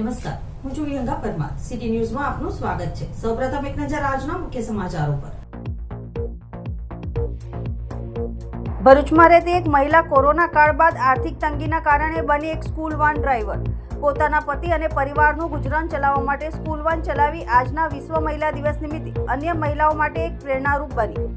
નમસ્કાર, હું છું વિહંગા પરમાર. સિટી ન્યૂઝમાં આપનું સ્વાગત છે. સૌપ્રથમ એક નજર આજના મુખ્ય સમાચારો પર. ભરૂચમાં રહેતી એક મહિલા કોરોના કાળ બાદ આર્થિક તંગીના કારણે બની એક સ્કૂલ વાન ડ્રાઈવર. પોતાના પતિ અને પરિવારનું ગુજરાન ચલાવવા માટે સ્કૂલ વાન ચલાવી આજના વિશ્વ મહિલા દિવસ નિમિત્તે અન્ય મહિલાઓ માટે એક પ્રેરણારૂપ બની.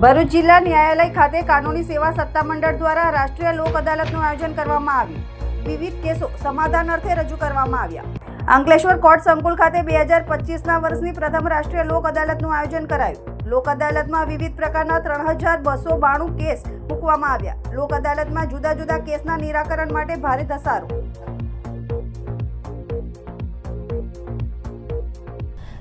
ભરૂચ જિલ્લા ન્યાયાલય ખાતે કાનૂની સેવા સત્તામંડળ દ્વારા રાષ્ટ્રીય લોક અદાલતનું આયોજન કરવામાં આવ્યું. વિવિધ કેસો સમાધાન અર્થે રજૂ કરવામાં આવ્યા. અંકલેશ્વર કોર્ટ સંકુલ ખાતે 2025ના વર્ષની પ્રથમ રાષ્ટ્રીય લોક અદાલતનું આયોજન કરાયું. લોક અદાલતમાં વિવિધ પ્રકારના 3292 કેસ મૂકવામાં આવ્યા. લોક અદાલતમાં જુદા જુદા કેસના નિરાકરણ માટે ભારે ધસારો.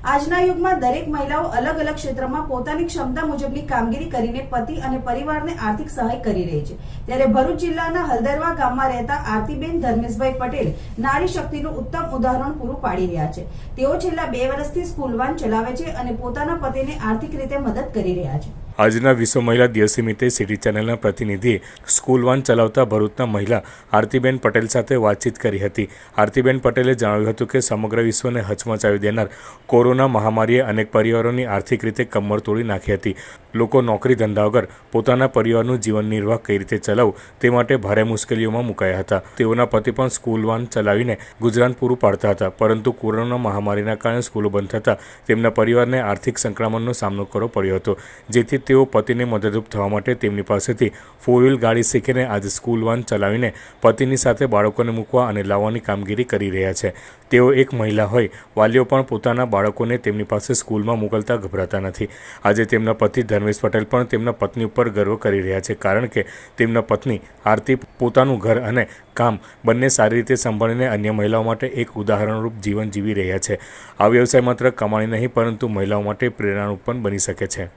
આજના યુગમાં દરેક મહિલાઓ અલગ અલગ ક્ષેત્રમાં પોતાની ક્ષમતા મુજબની કામગીરી કરીને પતિ અને પરિવારને આર્થિક સહાય કરી રહી છે. ત્યારે ભરૂચ જિલ્લાના હલદરવા ગામમાં રહેતા આરતીબેન ધર્મેશભાઈ પટેલ નારી શક્તિનું ઉત્તમ ઉદાહરણ પૂરું પાડી રહ્યા છે. તેઓ છેલ્લા 2 વર્ષથી સ્કૂલ વાન ચલાવે છે અને પોતાના પતિને આર્થિક રીતે મદદ કરી રહ્યા છે. આજના વિશ્વ મહિલા દિવસ નિમિત્તે સિટી ચેનલના પ્રતિનિધિએ સ્કૂલ વાન ચલાવતા ભરૂચના મહિલા આરતીબેન પટેલ સાથે વાતચીત કરી હતી. આરતીબેન પટેલે જણાવ્યું હતું કે સમગ્ર વિશ્વને હચમચાવી દેનાર કોરોના મહામારીએ અનેક પરિવારોની આર્થિક રીતે કમર તોડી નાખી હતી. લોકો નોકરી ધંધા વગર પોતાના પરિવારનું જીવન નિર્વાહ કઈ રીતે ચલાવવું તે માટે ભારે મુશ્કેલીઓમાં મુકાયા હતા. તેઓના પતિ પણ સ્કૂલ વાન ચલાવીને ગુજરાન પૂરું પાડતા હતા, પરંતુ કોરોના મહામારીના કારણે સ્કૂલો બંધ થતાં તેમના પરિવારને આર્થિક સંકળામણનો સામનો કરવો પડ્યો હતો. જેથી તેઓ પતિને મદદરૂપ થવા માટે તેમની પાસેથી 4 વ્હીલ ગાડી શીખીને આજે સ્કૂલ વાન ચલાવીને પતિની સાથે બાળકોને મૂકવા અને લાવવાની કામગીરી કરી રહ્યા છે. તેઓ એક મહિલા હોય, વાલીઓ પણ પોતાના બાળકોને તેમની પાસે સ્કૂલમાં મોકલતા ગભરાતા નથી. આજે તેમના પતિ ધર્મેશ પટેલ પણ તેમના પત્ની ઉપર ગર્વ કરી રહ્યા છે, કારણ કે તેમના પત્ની આરતી પોતાનું ઘર અને કામ બંને સારી રીતે સંભાળીને અન્ય મહિલાઓ માટે એક ઉદાહરણરૂપ જીવન જીવી રહ્યા છે. આ વ્યવસાય માત્ર કમાણી નહીં, પરંતુ મહિલાઓ માટે પ્રેરણારૂપ પણ બની શકે છે.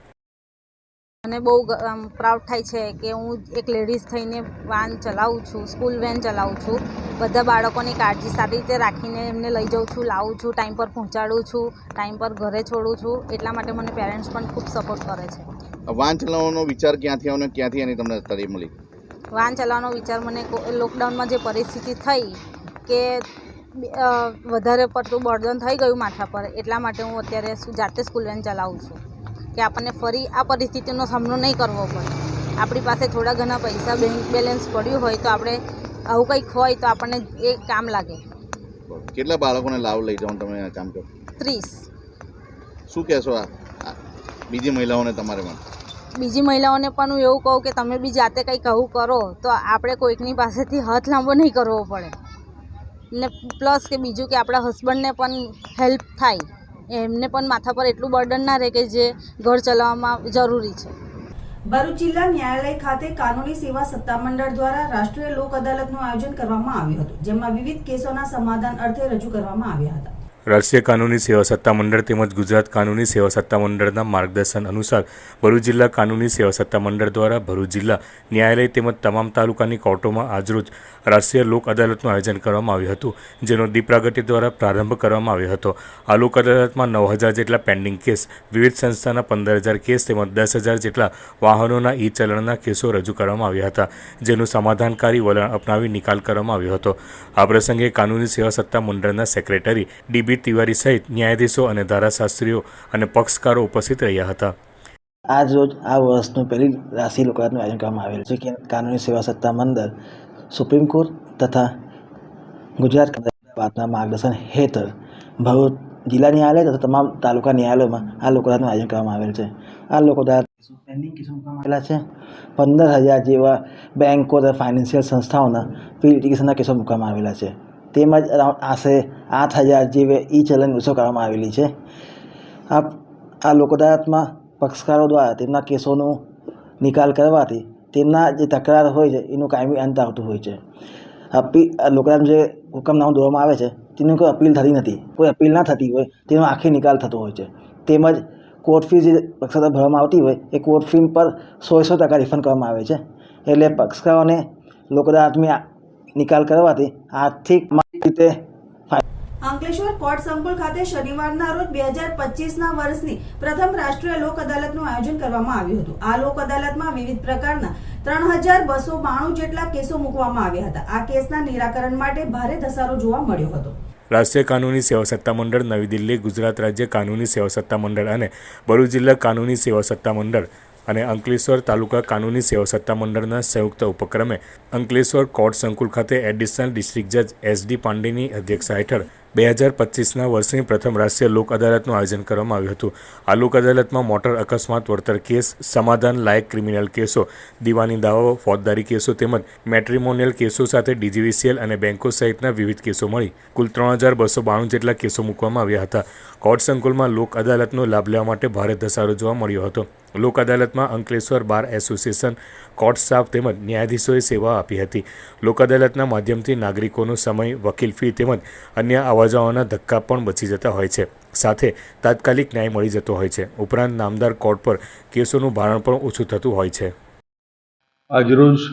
મને બહુ પ્રાઉડ થાય છે કે હું એક લેડીઝ થઈને વાન ચલાવું છું, સ્કૂલ વેન ચલાવું છું. બધા બાળકોની કાળજી સારી રીતે રાખીને એમને લઈ જાઉં છું, લાવું છું, ટાઈમ પર પહોંચાડું છું, ટાઈમ પર ઘરે છોડું છું. એટલા માટે મને પેરેન્ટ્સ પણ ખૂબ સપોર્ટ કરે છે. વાન ચલાવવાનો વિચાર ક્યાંથી આવ્યો અને ક્યાંથી એની તમને તરી મળી? વાન ચલાવવાનો વિચાર મને લોકડાઉનમાં જે પરિસ્થિતિ થઈ કે વધારે પડતું બર્ડન થઈ ગયું માથા પર, એટલા માટે હું અત્યારે જાતે સ્કૂલ વેન ચલાવું છું કે આપણને ફરી આ પરિસ્થિતિનો સામનો નહીં કરવો પડે. આપણી પાસે થોડા ઘણા પૈસા બેંક બેલેન્સ પડ્યું હોય તો આપણે આવું કંઈક હોય તો આપણને એ કામ લાગે. કેટલા બાળકોને લાવ લઈ જવાનું તમે કામ કરો? 30. શું કહેશો આ બીજી મહિલાઓને? તમારે પણ બીજી મહિલાઓને પણ હું એવું કહું કે તમે બી જાતે કંઈક આવું કરો તો આપણે કોઈકની પાસેથી હાથ લાંબો નહીં કરવો પડે. ને પ્લસ કે બીજું કે આપણા હસબન્ડને પણ હેલ્પ થાય, એમને પણ માથા પર એટલું બર્ડન ના રહે કે જે ઘર ચલાવવામાં જરૂરી છે. ભરૂચ જિલ્લા ન્યાયાલય ખાતે કાનૂની સેવા સત્તામંડળ દ્વારા રાષ્ટ્રીય લોક અદાલતનું આયોજન કરવામાં આવ્યું હતું, જેમાં વિવિધ કેસોના સમાધાન અર્થે રજૂ કરવામાં આવ્યા હતા. રાષ્ટ્રીય કાનૂની સેવા સત્તામંડળ તેમજ ગુજરાત કાનૂની સેવા સત્તામંડળના માર્ગદર્શન અનુસાર ભરૂચ જિલ્લા કાનૂની સેવા સત્તામંડળ દ્વારા ભરૂચ જિલ્લા ન્યાયાલય તેમજ તમામ તાલુકાની કોર્ટોમાં આજરોજ રાષ્ટ્રીય લોક અદાલતનું આયોજન કરવામાં આવ્યું હતું, જેનો દીપ પ્રાગટ્ય દ્વારા પ્રારંભ કરવામાં આવ્યો હતો. આ લોક અદાલતમાં 9000 જેટલા પેન્ડિંગ કેસ, વિવિધ સંસ્થાના 15000 કેસ તેમજ 10000 જેટલા વાહનોના ઈ ચલણના કેસો રજૂ કરવામાં આવ્યા હતા, જેનું સમાધાનકારી વલણ અપનાવી નિકાલ કરવામાં આવ્યો હતો. આ પ્રસંગે કાનૂની સેવા સત્તામંડળના સેક્રેટરી ડીબી તિવારી સહિત ન્યાયાધીશો અને ધારાશાસ્ત્રીઓ અને પક્ષકારો ઉપસ્થિત રહ્યા હતા. આજ રોજ આ વર્ષનું પહેલી રાષ્ટ્રીય લોક અદાલતનું આયોજન કરવામાં આવેલ છે કે કાનૂની સેવા સત્તામંડળ સુપ્રીમ કોર્ટ તથા ગુજરાત વાતના માર્ગદર્શન હેઠળ ભરૂચ જિલ્લા ન્યાયાલય તથા તમામ તાલુકા ન્યાયાલયોમાં આ લોક અદાલતનું આયોજન કરવામાં આવેલ છે. આ લોક અદાલત પેન્ડિંગ કેસો મૂકવામાં આવેલા છે. 15000 જેવા બેંકો તથા ફાઇનાન્શિયલ સંસ્થાઓના પ્રી લિટિગેશનના કેસો મૂકવામાં આવેલા છે. તેમજ આશરે 8000 જેવી ઈ ચલણ વસૂલ કરવામાં આવેલી છે. આ લોક અદાલતમાં પક્ષકારો દ્વારા તેમના કેસોનો નિકાલ કરવાથી તેમના જે તકરાર હોય છે એનું કાયમી અંત આવતું હોય છે. લોક અદાલતમાં જે હુકમનામું દોરવામાં આવે છે તેની કોઈ અપીલ થતી નથી. કોઈ અપીલ ના થતી હોય તેનો આખી નિકાલ થતો હોય છે. તેમજ કોર્ટ ફી જે પક્ષકારો ભરવામાં આવતી હોય એ કોર્ટ ફી પર 100% રિફંડ કરવામાં આવે છે. એટલે પક્ષકારોને લોક અદાલતમાં નિકાલ કરવાથી આર્થિક રીતે અંકલેશ્વર કોર્ટ સંકુલ ખાતે શનિવારના રોજ 2025ના વર્ષની પ્રથમ રાષ્ટ્રીય લોક અદાલતનું આયોજન કરવામાં આવ્યું હતું. આ લોક અદાલતમાં વિવિધ પ્રકારના 3292 જેટલા કેસો મૂકવામાં આવ્યા હતા. આ કેસના નિરાકરણ માટે ભારે ધસારો જોવા મળ્યો હતો. રાષ્ટ્રીય કાનૂની સેવા સત્તામંડળ નવી દિલ્હી, ગુજરાત રાજ્ય કાનૂની સેવા સત્તામંડળ અને ભરૂચ જિલ્લા કાનૂની સેવા સત્તામંડળ અને અંકલેશ્વર તાલુકા કાનૂની સેવા સત્તામંડળના સંયુક્ત ઉપક્રમે અંકલેશ્વર કોર્ટ સંકુલ ખાતે એડિશનલ ડિસ્ટ્રિક્ટ જજ SD પાંડેની અધ્યક્ષતા હેઠળ 2025ના વર્ષની પ્રથમ રાષ્ટ્રીય લોક અદાલતનું આયોજન કરવામાં આવ્યું હતું. આ લોક અદાલતમાં મોટર અકસ્માત વળતર કેસ, સમાધાન લાયક ક્રિમિનલ કેસો, દીવાની દાવાઓ, ફોજદારી કેસો તેમજ મેટ્રિમોનિયલ કેસો સાથે DGVCL અને બેંકો સહિતના વિવિધ કેસો મળી કુલ 3292 જેટલા કેસો મૂકવામાં આવ્યા હતા. કોર્ટ સંકુલમાં લોક અદાલતનો લાભ લેવા માટે ભારે ધસારો જોવા મળ્યો હતો. લોક અદાલતમાં Ankleshwar bar association, court staff તેમજ ન્યાયાધીશોએ સેવા આપી હતી. લોક અદાલતના માધ્યમથી નાગરિકોનો સમય, વકીલ ફી તેમજ અન્ય આવા-જવાના ધક્કા પણ બચી જતા હોય છે. સાથે તાત્કાલિક ન્યાય મળી જતો હોય છે. ઉપરાંત નામદાર કોર્ટ પર કેસોનું ભારણ પણ ઓછું થતું હોય છે. આજરોજ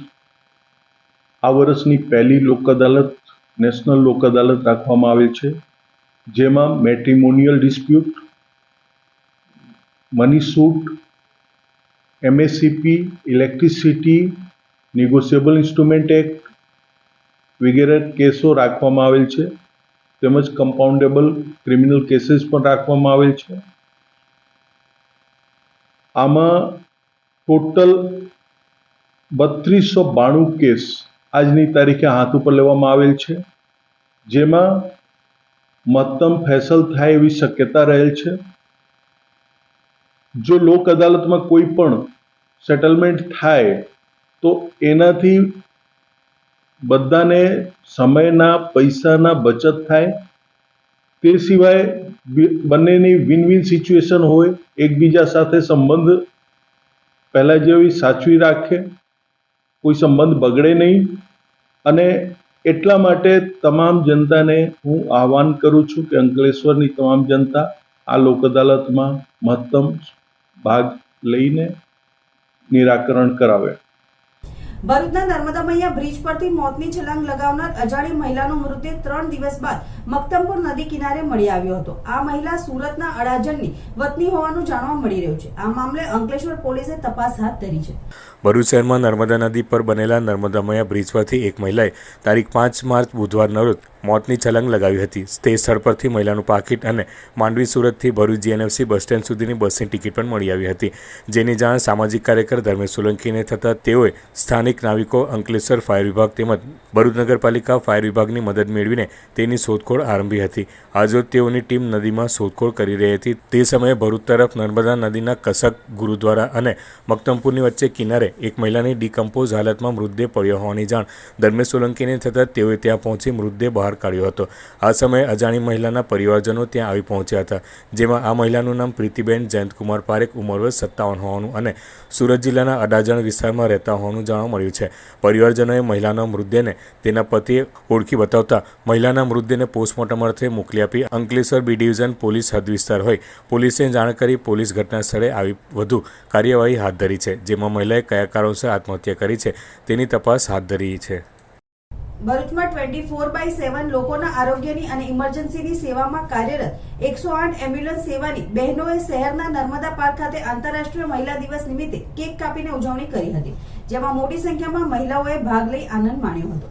આ વર્ષની પહેલી લોક અદાલત નેશનલ લોક અદાલત રાખવામાં આવેલ છે, જેમાં matrimonial dispute, money suit, MSCP, electricity, negotiable instrument act વગેરે કેસો રાખવામાં આવેલ છે. તેમજ કમ્પાઉન્ડેબલ ક્રિમિનલ કેસીસ પણ રાખવામાં આવેલ છે. આમાં ટોટલ 3292 કેસ આજની તારીખે હાથ ઉપર લેવામાં આવેલ છે, જેમાં મહત્તમ ફેસલ થાય એવી શક્યતા રહેલ છે. જો લોક અદાલતમાં કોઈ પણ સેટલમેન્ટ થાય તો એનાથી બધાને સમયના, પૈસાના બચત થાય. તે સિવાય બંનેની વિન વિન સિચ્યુએશન હોય, એકબીજા સાથે સંબંધ પહેલાં જેવી સાચવી રાખે, કોઈ સંબંધ બગડે નહીં. અને એટલા માટે તમામ જનતાને હું આહ્વાન કરું છું કે અંકલેશ્વરની તમામ જનતા આ લોક અદાલતમાં મહત્તમ ભાગ લઈને નિરાકરણ કરાવે. ભરૂચના નર્મદા મૈયા બ્રિજ પરથી મોતની છલાંગ લગાવનાર અજાણી મહિલાનો મૃતદેહ 3 દિવસ બાદ મક્તમપુર નદી કિનારે મળી આવ્યો હતો. આ મહિલા સુરતના અડાજણની વતની હોવાનું જાણવા મળી રહ્યું છે. આ મામલે અંકલેશ્વર પોલીસે તપાસ હાથ ધરી છે. ભરૂચ શહેરમાં નર્મદા નદી પર બનેલા નર્મદા મૈયા બ્રિજ પરથી એક મહિલાએ તારીખ 5 માર્ચ બુધવારના રોજ મોતની છલાંગ લગાવી હતી. તે સ્થળ પરથી મહિલાનું પાકીટ અને માંડવી સુરતથી ભરૂચ GNFC બસ સ્ટેન્ડ સુધીની બસની ટિકિટ પણ મળી આવી હતી. જેની જાણ સામાજિક કાર્યકર ધર્મેશ સોલંકીને થતાં તેઓએ સ્થાનિક નાવિકો, અંકલેશ્વર ફાયર વિભાગ તેમજ ભરૂચ નગરપાલિકા ફાયર વિભાગની મદદ મેળવીને તેની શોધખોળ આરંભી હતી. આજરોજ તેઓની ટીમ નદીમાં શોધખોળ કરી રહી હતી. તે સમયે ભરૂચ તરફ નર્મદા નદીના કસક, ગુરુદ્વારા અને મક્તમપુરની વચ્ચે કિનારે એક મહિલાની ડિકમ્પોઝ હાલતમાં મૃતદેહ પડ્યો હોવાની જાણ ધર્મેશ સોલંકીને થતાં તેઓએ ત્યાં પહોંચી મૃતદેહ બહાર કાઢ્યો હતો. આ સમયે અજાણી મહિલાના પરિવારજનો ત્યાં આવી પહોંચ્યા હતા, જેમાં આ મહિલાનું નામ પ્રીતિબેન જયંતકુમાર પારેખ, ઉંમર વર્ષ 57 હોવાનું અને સુરત જિલ્લાના અડાજણ વિસ્તારમાં રહેતા હોવાનું જાણવા મળ્યું છે. પરિવારજનોએ મહિલાના મૃતદેહને તેના પતિએ ઓળખી બતાવતા મહિલાના મૃતદેહને પોસ્ટમોર્ટમ અર્થે મોકલી આપી. અંકલેશ્વર B ડિવિઝન પોલીસ હદ વિસ્તાર હોય પોલીસે જાણ કરી પોલીસ ઘટના સ્થળે આવી વધુ કાર્યવાહી હાથ ધરી છે, જેમાં મહિલાએ કયા કારણોસર આત્મહત્યા કરી છે તેની તપાસ હાથ ધરી છે. ભરૂચમાં 24/7 લોકોના આરોગ્યની અને ઇમરજન્સીની સેવામાં કાર્યરત 108 એમ્બ્યુલન્સ સેવાની બહેનોએ શહેરના નર્મદા પાર્ક ખાતે આંતરરાષ્ટ્રીય મહિલા દિવસ નિમિત્તે કેક કાપીને ઉજવણી કરી હતી, જેમાં મોટી સંખ્યામાં મહિલાઓએ ભાગ લઈ આનંદ માણ્યો હતો.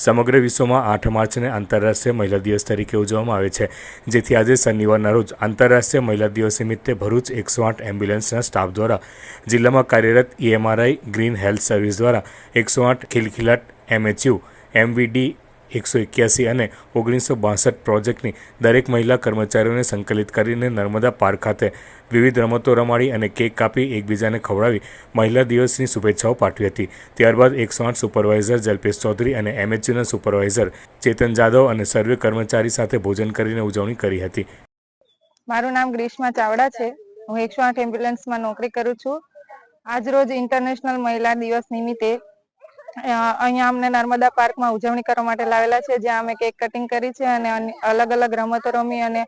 સમગ્ર વિશ્વમાં 8 માર્ચને આંતરરાષ્ટ્રીય મહિલા દિવસ તરીકે ઉજવવામાં આવે છે, જેથી આજે શનિવારના રોજ આંતરરાષ્ટ્રીય મહિલા દિવસ નિમિત્તે ભરૂચ 108 એમ્બ્યુલન્સના સ્ટાફ દ્વારા જિલ્લામાં કાર્યરત EMRI ગ્રીન હેલ્થ સર્વિસ દ્વારા 108 ખિલખિલાટ MHU MVD 181 અને 1962 પ્રોજેક્ટની દરેક મહિલા કર્મચારીઓને સંકલિત કરીને નર્મદા પાર્ક ખાતે વિવિધ રમતો રમાડી અને કેક કાપી એકબીજાને ખવડાવી મહિલા દિવસની શુભેચ્છાઓ પાઠવી હતી. ત્યારબાદ 108 સુપરવાઇઝર જલ્પેશ ચૌધરી અને MHUના સુપરવાઇઝર ચેતન જાદવ અને સર્વે કર્મચારી સાથે ભોજન કરીને ઉજવણી કરી હતી. મારું નામ ગ્રીષ્મા ચાવડા છે. હું 108 એમ્બ્યુલન્સમાં નોકરી કરું છું. આજ રોજ ઇન્ટરનેશનલ મહિલા દિવસ નિમિત્તે અહીંયા અમને નર્મદા પાર્કમાં ઉજવણી કરવા માટે લાવેલા છે, જ્યાં અમે કેક કટિંગ કરી છે અને અલગ અલગ રમતો રમી અને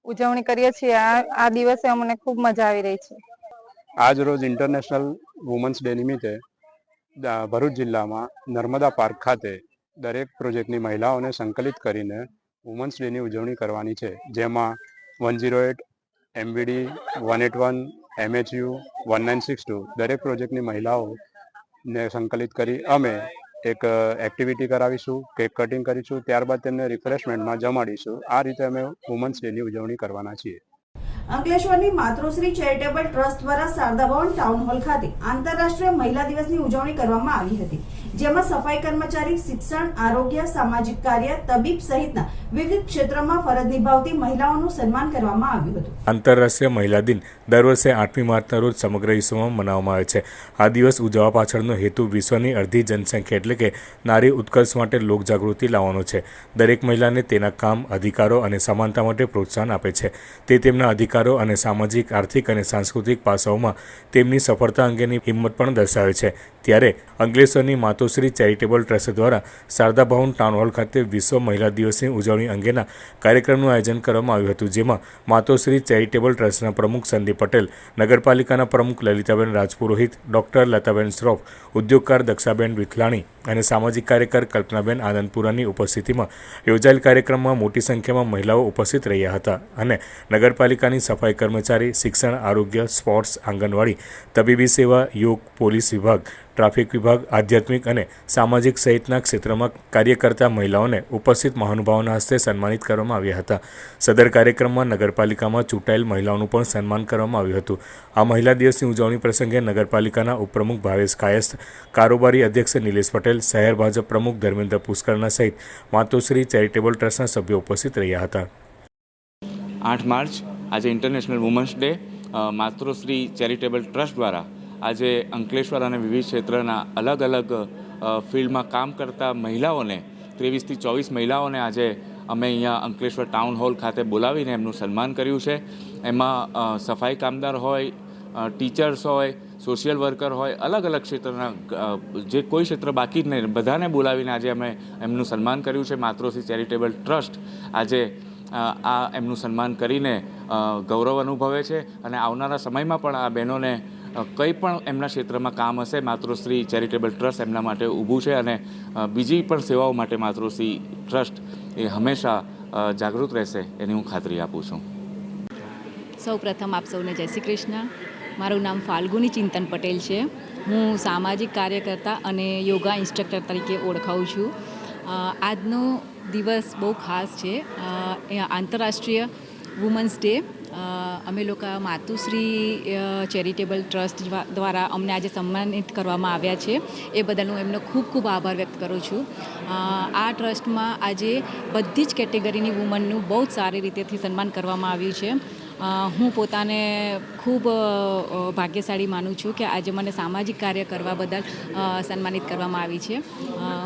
ઉજવણી કરીએ છીએ. આ દિવસે અમને ખૂબ મજા આવી રહી છે. આજ રોજ ઇન્ટરનેશનલ વુમન્સ ડે નિમિત્તે ભરૂચ જિલ્લામાં નર્મદા પાર્ક ખાતે દરેક પ્રોજેક્ટની મહિલાઓને સંકલિત કરીને વુમન્સ ડેની ઉજવણી કરવાની છે, જેમાં 108, MVD, 181, MHU, 1962 દરેક પ્રોજેક્ટની મહિલાઓને સંકલિત કરી અમે એક એક્ટિવિટી કરાવીશું, કેક કટિંગ કરીશું, ત્યારબાદ તેમને રિફ્રેશમેન્ટમાં જમાડીશું. આ રીતે અમે વુમન્સ ડેની ઉજવણી કરવાના છીએ. અંકલેશ્વરની માતૃશ્રી ચેરિટેબલ ટ્રસ્ટ દ્વારા શારદા ભવન ટાઉન હોલ ખાતે આંતરરાષ્ટ્રીય મહિલા દિવસની ઉજવણી કરવામાં આવી હતી, જેમાં સફાઈ કર્મચારી, શિક્ષણ, આરોગ્ય, સામાજિક કાર્ય, તબીબ સહિતના વિવિધ ક્ષેત્રમાં ફરજ નિભાવતી મહિલાઓનું સન્માન કરવામાં આવ્યું હતું. આંતરરાષ્ટ્રીય મહિલા દિન દર વર્ષે 8મી માર્ચના રોજ સમગ્ર વિશ્વમાં મનાવવામાં આવે છે. આ દિવસ ઉજવવા પાછળનો હેતુ વિશ્વની અડધી જનસંખ્યા એટલે કે નારી ઉત્કર્ષ માટે લોકજાગૃતિ લાવવાનો છે. દરેક મહિલાને તેના કામ, અધિકારો અને સમાનતા માટે પ્રોત્સાહન આપે છે. તે તેમના અધિકારો અને સામાજિક, આર્થિક અને સાંસ્કૃતિક પાસાઓમાં તેમની સફળતા અંગેની હિંમત પણ દર્શાવે છે. ત્યારે અંકલેશ્વરની માતોશ્રી ચેરિટેબલ ટ્રસ્ટ દ્વારા શારદા ભવન ટાઉન હોલ ખાતે વિશ્વ મહિલા દિવસની ઉજવણી અંગેના કાર્યક્રમનું આયોજન કરવામાં આવ્યું હતું, જેમાં માતોશ્રી ચેરિટેબલ ટ્રસ્ટના પ્રમુખ સંદીપ પટેલ, નગરપાલિકાના પ્રમુખ લલિતાબેન રાજપુરોહિત, ડોક્ટર લતાબેન શ્રોફ, ઉદ્યોગકાર દક્ષાબેન વિથલાણી અને સામાજિક કાર્યકર કલ્પનાબેન આનંદપુરાની ઉપસ્થિતિમાં યોજાયેલ કાર્યક્રમમાં મોટી સંખ્યામાં મહિલાઓ ઉપસ્થિત રહ્યા હતા અને નગરપાલિકાની સફાઈ કર્મચારી, શિક્ષણ, આરોગ્ય, સ્પોર્ટ્સ, આંગણવાડી, તબીબી સેવા, યોગ, પોલીસ વિભાગ, ટ્રાફિક વિભાગ, આધ્યાત્મિક અને સામાજિક સહિતના ક્ષેત્રમાં કાર્ય કરતા મહિલાઓને ઉપસ્થિત મહાનુભાવોના હસ્તે સન્માનિત કરવામાં આવ્યા હતા. સદર કાર્યક્રમમાં નગરપાલિકામાં ચૂંટાયેલ મહિલાઓનું પણ સન્માન કરવામાં આવ્યું હતું. આ મહિલા દિવસની ઉજવણી પ્રસંગે નગરપાલિકાના ઉપપ્રમુખ ભાવેશ કાયસ્થ, કારોબારી અધ્યક્ષ નિલેશ પટેલ, શહેર ભાજપ પ્રમુખ ધર્મેન્દ્ર પુષ્કરના સહિત માતોશ્રી ચેરિટેબલ ટ્રસ્ટના સભ્યો ઉપસ્થિત રહ્યા હતા. 8 માર્ચ આજે international women's day. Matrushri charitable trust દ્વારા આજે અંકલેશ્વર અને વિવિધ ક્ષેત્રના અલગ અલગ ફિલ્ડમાં કામ કરતા મહિલાઓને 23 થી 24 મહિલાઓને આજે અમે અહીંયા અંકલેશ્વર ટાઉન હોલ ખાતે બોલાવીને એમનું સન્માન કર્યું છે. એમાં સફાઈ કામદાર હોય, ટીચર્સ હોય, સોશિયલ વર્કર હોય, અલગ અલગ ક્ષેત્રના જે કોઈ ક્ષેત્ર બાકી જ નહીં, બધાને બોલાવીને આજે અમે એમનું સન્માન કર્યું છે. માતૃશ્રી ચેરિટેબલ ટ્રસ્ટ આજે આ એમનું સન્માન કરીને ગૌરવ અનુભવે છે અને આવનારા સમયમાં પણ આ બહેનોને કંઈ પણ એમના ક્ષેત્રમાં કામ હશે, માતૃશ્રી ચેરિટેબલ ટ્રસ્ટ એમના માટે ઊભું છે અને બીજી પણ સેવાઓ માટે માતૃશ્રી ટ્રસ્ટ એ હંમેશા જાગૃત રહેશે એની હું ખાતરી આપું છું. સૌ પ્રથમ આપ સૌને જય શ્રી કૃષ્ણ. મારું નામ ફાલ્ગુની ચિંતન પટેલ છે. હું સામાજિક કાર્યકર્તા અને યોગા ઇન્સ્ટ્રક્ટર તરીકે ઓળખાઉં છું. આજનો દિવસ બહુ ખાસ છે, આંતરરાષ્ટ્રીય વુમન્સ ડે. અમે લોકો માતુશ્રી ચેરિટેબલ ટ્રસ્ટ દ્વારા અમને આજે સન્માનિત કરવામાં આવ્યા છે, એ બદલ હું એમનો ખૂબ ખૂબ આભાર વ્યક્ત કરું છું. આ ટ્રસ્ટમાં આજે બધી જ કેટેગરીની વુમનનું બહુ જ સારી રીતેથી સન્માન કરવામાં આવ્યું છે. હું પોતાને ખૂબ ભાગ્યશાળી માનું છું કે આજે મને સામાજિક કાર્ય કરવા બદલ સન્માનિત કરવામાં આવી છે.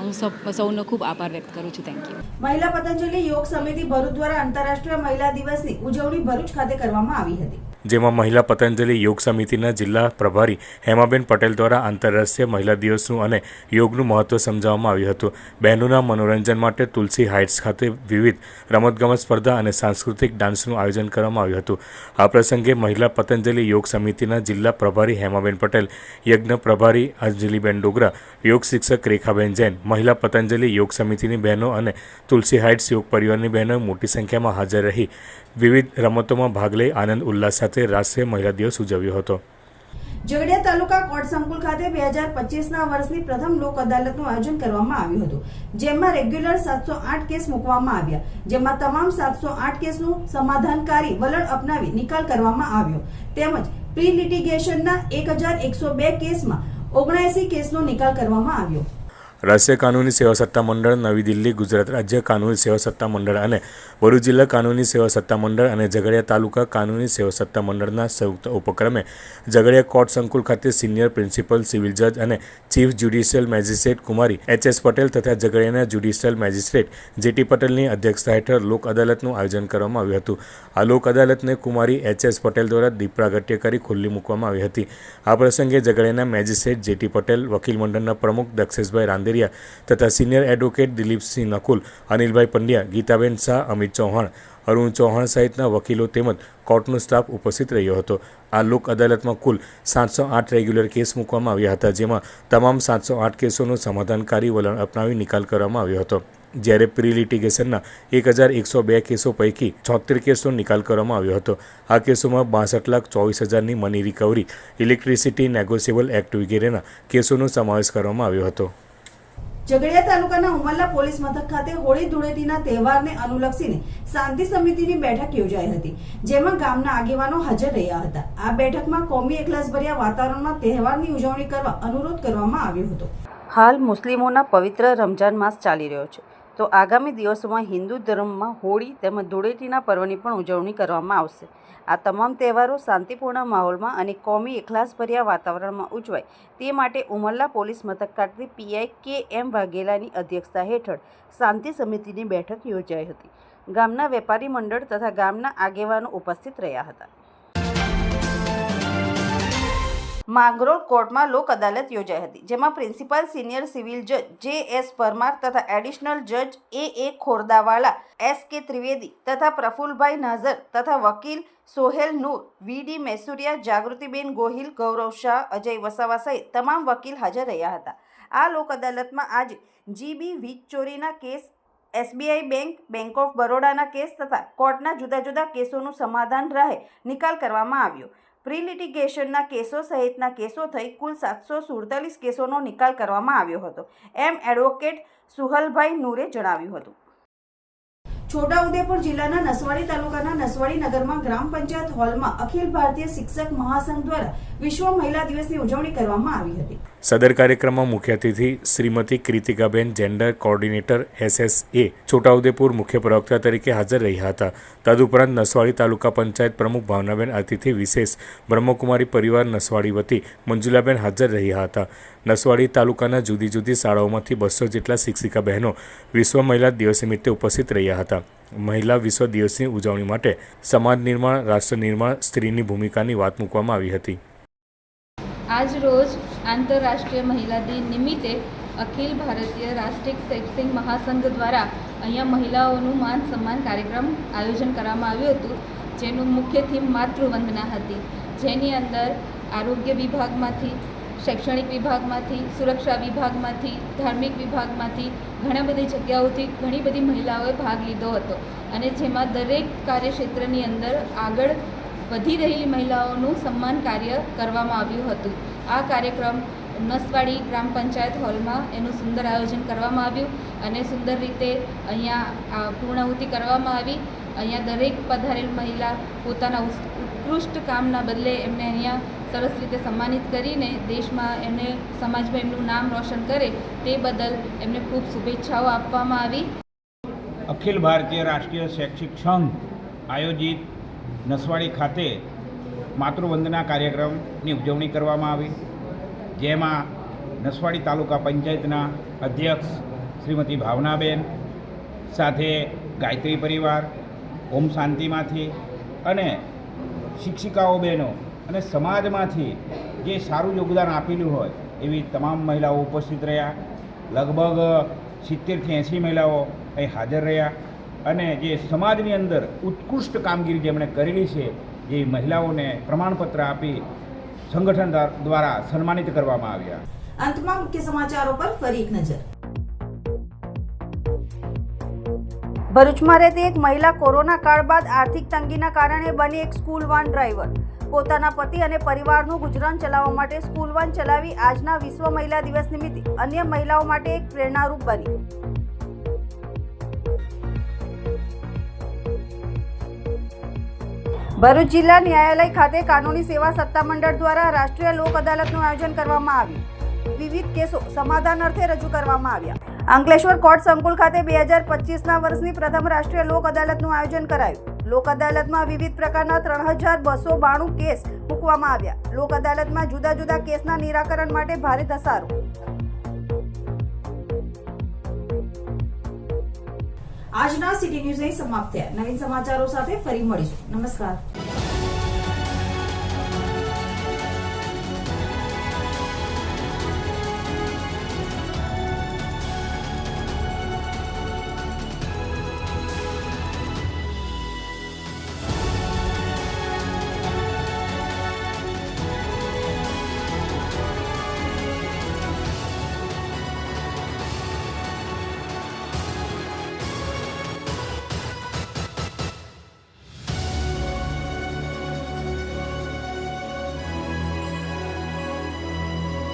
હું સૌનો ખૂબ આભાર વ્યક્ત કરું છું. Thank you. મહિલા પતંજલિ યોગ સમિતિ ભરૂચ દ્વારા આંતરરાષ્ટ્રીય મહિલા દિવસની ઉજવણી ભરૂચ ખાતે કરવામાં આવી હતી, જેમાં મહિલા પતંજલિ યોગ સમિતિના જિલ્લા પ્રભારી હેમાબેન પટેલ દ્વારા આંતરરાષ્ટ્રીય મહિલા દિવસનું અને યોગનું મહત્વ સમજાવવામાં આવ્યું હતું. બહેનોના મનોરંજન માટે તુલસી હાઇટ્સ ખાતે વિવિધ રમતગમત સ્પર્ધા અને સાંસ્કૃતિક ડાન્સનું આયોજન કરવામાં આવ્યું હતું. આ પ્રસંગે મહિલા પતંજલિ યોગ સમિતિના જિલ્લા પ્રભારી હેમાબેન પટેલ, યજ્ઞ પ્રભારી અંજલિબેન ડોગરા, યોગ શિક્ષક રેખાબેન જૈન, મહિલા પતંજલિ યોગ સમિતિની બહેનો અને તુલસી હાઇટ્સ યોગ પરિવારની બહેનો મોટી સંખ્યામાં હાજર રહી વિવિધ રમતોમાં ભાગ લઈ આનંદ ઉલ્લાસ સાથે રાષ્ટ્રીય મહિલા દિવસ ઉજવ્યો હતો. ઝઘડિયા તાલુકા કોર્ટ સંકુલ ખાતે 2025ના વર્ષની પ્રથમ લોક અદાલતનું આયોજન કરવામાં આવ્યું હતું, જેમાં રેગ્યુલર 708 કેસ મૂકવામાં આવ્યા, જેમાં તમામ 708 કેસનું સમાધાનકારી વલણ અપનાવી નિકાલ કરવામાં આવ્યો, તેમજ પ્રી લિટિગેશનના 1102 કેસમાં 79 કેસનો નિકાલ કરવામાં આવ્યો. રાષ્ટ્રીય કાનૂની સેવા સત્તા મંડળ, નવી દિલ્હી, ગુજરાત રાજ્ય કાનૂની સેવા સત્તા મંડળ અને ભરૂચ જિલ્લા કાનૂની સેવા સત્તા મંડળ અને ઝઘડિયા તાલુકા કાનૂની સેવા સત્તા મંડળના સંયુક્ત ઉપક્રમે ઝઘડિયા કોર્ટ સંકુલ ખાતે સિનિયર પ્રિન્સિપલ સિવિલ જજ અને ચીફ જ્યુડિશિયલ મેજિસ્ટ્રેટ કુમારી HS પટેલ તથા ઝઘડિયાના જ્યુડિશિયલ મેજિસ્ટ્રેટ JT પટેલની અધ્યક્ષતા હેઠળ લોક અદાલતનું આયોજન કરવામાં આવ્યું હતું. આ લોક અદાલતને કુમારી HS પટેલ દ્વારા દીપ પ્રાગટ્ય કરી ખુલ્લી મૂકવામાં આવી હતી. આ પ્રસંગે ઝઘડિયાના મેજિસ્ટ્રેટ JT પટેલ, વકીલ મંડળના પ્રમુખ દક્ષેશભાઈ રાંદેરિયા તથા સિનિયર એડવોકેટ દિલીપસિંહ નકુલ, અનિલભાઈ પંડ્યા, ગીતાબેન શાહ, અમિત ચૌહાણ, અરુણ ચૌહાણ સહિતના વકીલો તેમજ કોર્ટનો સ્ટાફ ઉપસ્થિત રહ્યો હતો. આ લોક અદાલતમાં કુલ 708 રેગ્યુલર કેસ મૂકવામાં આવ્યા હતા, જેમાં તમામ 708 કેસોનું સમાધાનકારી વલણ અપનાવી નિકાલ કરવામાં આવ્યો હતો. જ્યારે પ્રી લિટિગેશનના 1102 કેસો પૈકી 76 કેસનો નિકાલ કરવામાં આવ્યો હતો. આ કેસોમાં 62,24,000ની money recovery, electricity negotiable act વગેરેના કેસોનો સમાવેશ કરવામાં આવ્યો હતો. ઝઘડિયા તાલુકાના ઉમરલા પોલીસ મથક ખાતે હોળી ધૂળેટીના તહેવારને અનુલક્ષીને શાંતિ સમિતિની બેઠક યોજાઈ હતી, જેમાં ગામના આગેવાનો હાજર રહ્યા હતા. આ બેઠકમાં કોમી એકલાસભર્યા વાતાવરણમાં તહેવારની ઉજવણી કરવા અનુરોધ કરવામાં આવ્યો હતો. હાલ મુસ્લિમોના પવિત્ર રમજાન માસ ચાલી રહ્યો છે, તો આગામી દિવસોમાં હિન્દુ ધર્મમાં હોળી તેમજ ધૂળેટીના પર્વની પણ ઉજવણી કરવામાં આવશે. આ તમામ તહેવારો શાંતિપૂર્ણ માહોલમાં અને કોમી એકલાસભર્યા વાતાવરણમાં ઉજવાય તે માટે ઉમરલા પોલીસ મથક ખાતે પીઆઈ કે.એમ. વાઘેલાની અધ્યક્ષતા હેઠળ શાંતિ સમિતિની બેઠક યોજાઈ હતી. ગામના વેપારી મંડળ તથા ગામના આગેવાનો ઉપસ્થિત રહ્યા હતા. માંગરોળ કોર્ટમાં લોક અદાલત યોજાઈ હતી, જેમાં પ્રિન્સિપાલ સિનિયર સિવિલ જજ જે.એસ. પરમાર તથા એડિશનલ જજ એ ખોરદાવાલા, એસ.કે. ત્રિવેદી તથા પ્રફુલભાઈ નાઝર તથા વકીલ સોહેલ નૂર, વી.ડી. મેસુરિયા, જાગૃતિબેન ગોહિલ, ગૌરવ શાહ, અજય વસાવા સહિત તમામ વકીલ હાજર રહ્યા હતા. આ લોક અદાલતમાં આજે જીબી વીજ ચોરીના case, SBI bank, bank of બરોડાના કેસ તથા કોર્ટના જુદા જુદા કેસોનું સમાધાન રાહે નિકાલ કરવામાં આવ્યો. પ્રી લિટિગેશનના કેસો સહિતના કેસો થઈ કુલ 747 કેસોનો નિકાલ કરવામાં આવ્યો હતો, એમ એડવોકેટ સુહલભાઈ નૂરે જણાવ્યું હતું. છોટાઉદેપુર જિલ્લાના નસવાડી તાલુકાના નસવાડી નગરમાં ગ્રામ પંચાયત હોલમાં અખિલ ભારતીય શિક્ષક મહાસંઘ દ્વારા વિશ્વ મહિલા દિવસની ઉજવણી કરવામાં આવી હતી. સદર કાર્યક્રમમાં મુખ્ય અતિથિ Shrimati Kritikaben, gender coordinator SSA Chhota Udepur મુખ્ય પ્રવક્તા તરીકે હાજર રહ્યા હતા. તદુપરાંત નસવાડી તાલુકા પંચાયત પ્રમુખ ભાવનાબેન, અતિથિ વિશેષ બ્રહ્મકુમારી પરિવાર નસવાડી વતી મંજુલાબેન હાજર રહ્યા હતા. નસવાડી તાલુકાના જુદી જુદી શાળાઓમાંથી 200 જેટલા શિક્ષિકા બહેનો વિશ્વ મહિલા દિવસ નિમિત્તે ઉપસ્થિત રહ્યા હતા. મહિલા વિશ્વ દિવસની ઉજવણી માટે સમાજ નિર્માણ, રાષ્ટ્ર નિર્માણ, સ્ત્રીની ભૂમિકાની વાત મૂકવામાં આવી હતી. આજ રોજ આંતરરાષ્ટ્રીય મહિલા દિન નિમિત્તે અખિલ ભારતીય રાષ્ટ્રીય શૈક્ષિક મહાસંઘ દ્વારા અહીંયા મહિલાઓનું માન સન્માન કાર્યક્રમ આયોજન કરવામાં આવ્યું હતું, જેનું મુખ્ય થીમ માતૃવંદના હતી, જેની અંદર આરોગ્ય વિભાગમાંથી, શૈક્ષણિક વિભાગમાંથી, સુરક્ષા વિભાગમાંથી, ધાર્મિક વિભાગમાંથી ઘણા બધી જગ્યાઓથી ઘણી બધી મહિલાઓએ ભાગ લીધો હતો અને જેમાં દરેક કાર્યક્ષેત્રની અંદર આગળ વધી રહેલી મહિલાઓનું સન્માન કાર્ય કરવામાં આવ્યું હતું. આ કાર્યક્રમ નસવાડી ગ્રામ પંચાયત હોલમાં એનું સુંદર આયોજન કરવામાં આવ્યું અને સુંદર રીતે અહીંયા પૂર્ણાહુતિ કરવામાં આવી. અહીંયા દરેક પધારેલ મહિલા પોતાના ઉત્કૃષ્ટ કામના બદલે એમને અહીંયા સરસ રીતે સન્માનિત કરીને દેશમાં એમને સમાજમાં એમનું નામ રોશન કરે તે બદલ એમને ખૂબ શુભેચ્છાઓ આપવામાં આવી. અખિલ ભારતીય રાષ્ટ્રીય શૈક્ષિક સંઘ આયોજિત નસવાડી ખાતે માતૃવંદના કાર્યક્રમની ઉજવણી કરવામાં આવી, જેમાં નસવાડી તાલુકા પંચાયતના અધ્યક્ષ શ્રીમતી ભાવનાબેન સાથે ગાયત્રી પરિવાર, ઓમ શાંતિમાંથી અને શિક્ષિકાઓ બહેનો અને સમાજમાંથી જે સારું યોગદાન આપેલું હોય એવી તમામ મહિલાઓ ઉપસ્થિત રહ્યા. લગભગ 70થી 80 મહિલાઓ અહીં હાજર રહ્યા અને જે સમાજની અંદર ઉત્કૃષ્ટ કામગીરી જેમણે કરેલી છે એ મહિલાઓને પ્રમાણપત્ર આપી સંગઠન દ્વારા સન્માનિત કરવામાં આવ્યા. અંતમાં મુખ્ય સમાચારો પર ફરી એક નજર. ભરૂચમાં રહેતી એક મહિલા કોરોના કાળ બાદ આર્થિક તંગીના કારણે બની એક સ્કૂલ વાન ડ્રાઈવર. પોતાના પતિ અને પરિવારનું ગુજરાન ચલાવવા માટે સ્કૂલ વાન ચલાવી આજના વિશ્વ મહિલા દિવસ નિમિત્તે અન્ય મહિલાઓ માટે એક પ્રેરણારૂપ બની. ભરૂચ જિલ્લા ન્યાયાલય ખાતે કાનૂની સેવા સત્તામંડળ દ્વારા રાષ્ટ્રીય લોક અદાલતનું આયોજન કરવામાં આવ્યું. વિવિધ કેસો સમાધાન અર્થે રજૂ કરવામાં આવ્યા. અંકલેશ્વર કોર્ટ સંકુલ ખાતે 2025ના વર્ષની પ્રથમ રાષ્ટ્રીય લોક અદાલતનું આયોજન કરાયું. લોક અદાલતમાં વિવિધ પ્રકારના 3292 કેસ મૂકવામાં આવ્યા. લોક અદાલતમાં જુદા જુદા કેસના નિરાકરણ માટે ભારે ધસારો. આજના સિટી ન્યૂઝ અહીં સમાપ્ત થયા. નવીન સમાચારો સાથે ફરી મળીશું. નમસ્કાર.